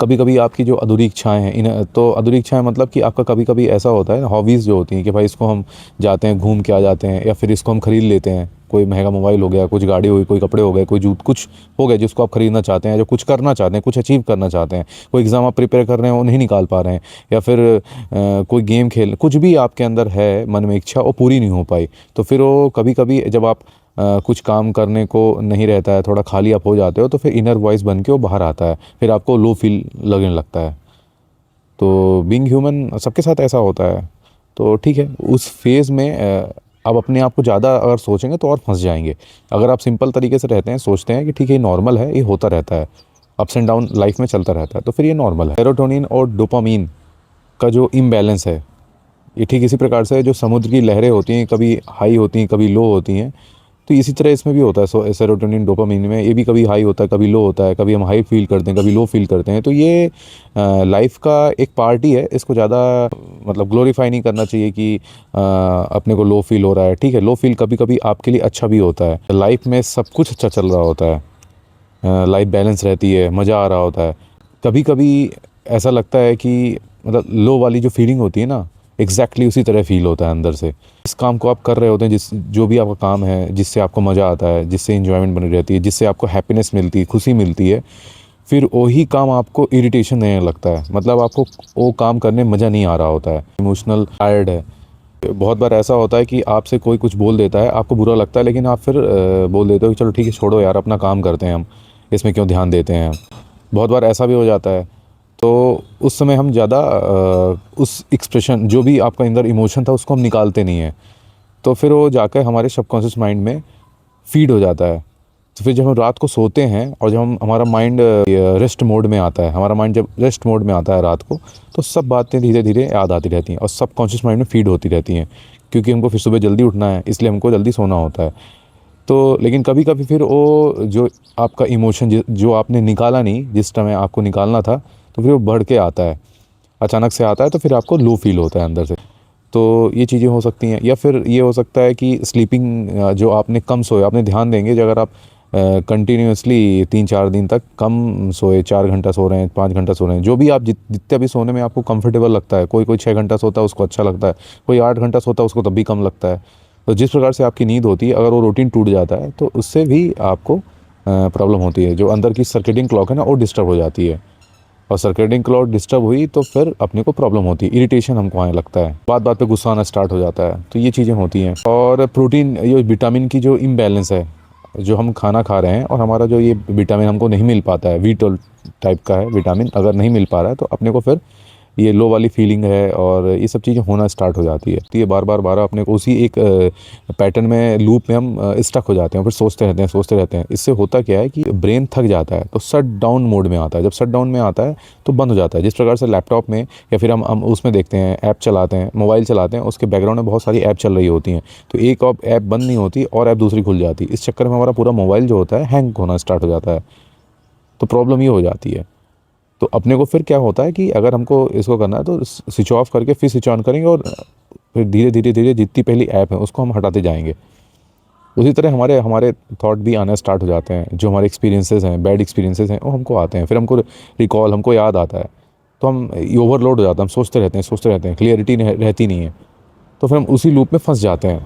कभी कभी आपकी जो अधूरी इच्छाएं हैं, इन तो अधूरी इच्छाएं मतलब कि आपका कभी कभी ऐसा होता है, हॉबीज़ जो होती हैं कि भाई इसको हम जाते हैं घूम के आ जाते हैं, या फिर इसको हम ख़रीद लेते हैं। कोई महंगा मोबाइल हो गया, कुछ गाड़ी हो गई, कोई कपड़े हो गए, कोई जूत कुछ हो गया जिसको आप ख़रीदना चाहते हैं, जो कुछ करना चाहते हैं, कुछ अचीव करना चाहते हैं। कोई एग्ज़ाम आप प्रिपेयर कर रहे हैं वो नहीं निकाल पा रहे हैं, या फिर कोई गेम खेल, कुछ भी आपके अंदर है मन में इच्छा, वो पूरी नहीं हो पाई। तो फिर वो कभी कभी जब आप कुछ काम करने को नहीं रहता है, थोड़ा खाली आप हो जाते हो, तो फिर इनर वॉइस बन के वो बाहर आता है, फिर आपको लो फील लगने लगता है। तो बीइंग ह्यूमन सबके साथ ऐसा होता है। तो ठीक है, उस फेज़ में आप अपने आप को ज़्यादा अगर सोचेंगे तो और फंस जाएंगे। अगर आप सिंपल तरीके से रहते हैं, सोचते हैं कि ठीक है ये नॉर्मल है, ये होता रहता है, अप्स एंड डाउन लाइफ में चलता रहता है, तो फिर ये नॉर्मल है। सेरोटोनिन और डोपामीन का जो इम्बैलेंस है, ये ठीक इसी प्रकार से है, जो समुद्र की लहरें होती हैं, कभी हाई होती हैं, कभी लो होती हैं, तो इसी तरह इसमें भी होता है। सेरोटोनिन डोपामिन में ये भी कभी हाई होता है, कभी लो होता है, कभी हम हाई फील करते हैं, कभी लो फील करते हैं। तो ये लाइफ का एक पार्ट ही है, इसको ज़्यादा मतलब ग्लोरीफाई नहीं करना चाहिए कि अपने को लो फील हो रहा है। ठीक है, लो फील कभी कभी आपके लिए अच्छा भी होता है। लाइफ में सब कुछ अच्छा चल रहा होता है, लाइफ बैलेंस रहती है, मज़ा आ रहा होता है। कभी कभी ऐसा लगता है कि मतलब लो वाली जो फीलिंग होती है ना, एग्जैक्टली उसी तरह फील होता है अंदर से। इस काम को आप कर रहे होते हैं, जिस जो भी आपका काम है, जिससे आपको मज़ा आता है, जिससे इन्जॉयमेंट बनी रहती है, जिससे आपको हैप्पीनेस मिलती है, खुशी मिलती है, फिर वही काम आपको इरिटेशन देने लगता है। मतलब आपको वो काम करने में मज़ा नहीं आ रहा होता है, इमोशनल टायर्ड है। बहुत बार ऐसा होता है कि आपसे कोई कुछ बोल देता है, आपको बुरा लगता है, लेकिन आप फिर बोल देते हो कि चलो ठीक है छोड़ो यार, अपना काम करते हैं, हम इसमें क्यों ध्यान देते हैं। बहुत बार ऐसा भी हो जाता है। तो उस समय हम ज़्यादा उस एक्सप्रेशन, जो भी आपका अंदर इमोशन था, उसको हम निकालते नहीं हैं। तो फिर वो जाकर हमारे सबकॉन्शियस माइंड में फीड हो जाता है। तो फिर जब हम रात को सोते हैं और जब हम हमारा माइंड रेस्ट मोड में आता है, हमारा माइंड जब रेस्ट मोड में आता है रात को, तो सब बातें धीरे धीरे याद आती रहती हैं और सबकॉन्शियस माइंड में फीड होती रहती हैं, क्योंकि हमको फिर सुबह जल्दी उठना है, इसलिए हमको जल्दी सोना होता है। तो लेकिन कभी कभी फिर वो जो आपका इमोशन जो आपने निकाला नहीं जिस समय आपको निकालना था, तो फिर वो बढ़ के आता है, अचानक से आता है, तो फिर आपको लो फील होता है अंदर से। तो ये चीज़ें हो सकती हैं। या फिर ये हो सकता है कि स्लीपिंग, जो आपने कम सोए, आपने ध्यान देंगे जो अगर आप कंटिन्यूसली 3-4 दिन तक कम सोए, 4 घंटा सो रहे हैं, 5 घंटा सो रहे हैं, जो भी आप जितने भी सोने में आपको कंफर्टेबल लगता है, कोई कोई 6 घंटा सोता है उसको अच्छा लगता है, कोई 8 घंटा सोता है उसको तब भी कम लगता है। तो जिस प्रकार से आपकी नींद होती है, अगर वो रूटीन टूट जाता है तो उससे भी आपको प्रॉब्लम होती है। जो अंदर की सर्केडियन क्लॉक है ना, वो डिस्टर्ब हो जाती है, और सर्केडियन क्लॉक डिस्टर्ब हुई तो फिर अपने को प्रॉब्लम होती है, इरिटेशन हमको आने लगता है, बात बात पे गुस्सा आना स्टार्ट हो जाता है। तो ये चीज़ें होती हैं। और प्रोटीन, ये विटामिन की जो इम्बैलेंस है, जो हम खाना खा रहे हैं और हमारा जो ये विटामिन हमको नहीं मिल पाता है, वीटल टाइप का है विटामिन, अगर नहीं मिल पा रहा है तो अपने को फिर ये लो वाली फीलिंग है और ये सब चीज़ें होना स्टार्ट हो जाती है। तो ये बार बार अपने को उसी एक पैटर्न में, लूप में हम स्टक हो जाते हैं, फिर सोचते रहते हैं, सोचते रहते हैं। इससे होता क्या है कि ब्रेन थक जाता है, तो शट डाउन मोड में आता है। जब शट डाउन में आता है तो बंद हो जाता है। जिस प्रकार से लैपटॉप में या फिर हम उसमें देखते हैं, ऐप चलाते हैं, मोबाइल चलाते हैं, उसके बैकग्राउंड में बहुत सारी ऐप चल रही होती हैं, तो एक ऐप बंद नहीं होती और ऐप दूसरी खुल जाती है। इस चक्कर में हमारा पूरा मोबाइल जो होता है हैंग होना स्टार्ट हो जाता है। तो प्रॉब्लम ये हो जाती है। तो अपने को फिर क्या होता है कि अगर हमको इसको करना है तो स्विच ऑफ करके फिर स्विच ऑन करेंगे, और फिर धीरे धीरे धीरे जितनी पहली ऐप है उसको हम हटाते जाएंगे। उसी तरह हमारे हमारे थॉट भी आना स्टार्ट हो जाते हैं, जो हमारे एक्सपीरियंसेस हैं, बैड एक्सपीरियंसेस हैं, वो हमको आते हैं, फिर हमको रिकॉल, हमको याद आता है, तो हम ओवरलोड हो जाता है, हम सोचते रहते हैं, सोचते रहते हैं, क्लियरिटी रहती नहीं है, तो फिर हम उसी लूप में फंस जाते हैं।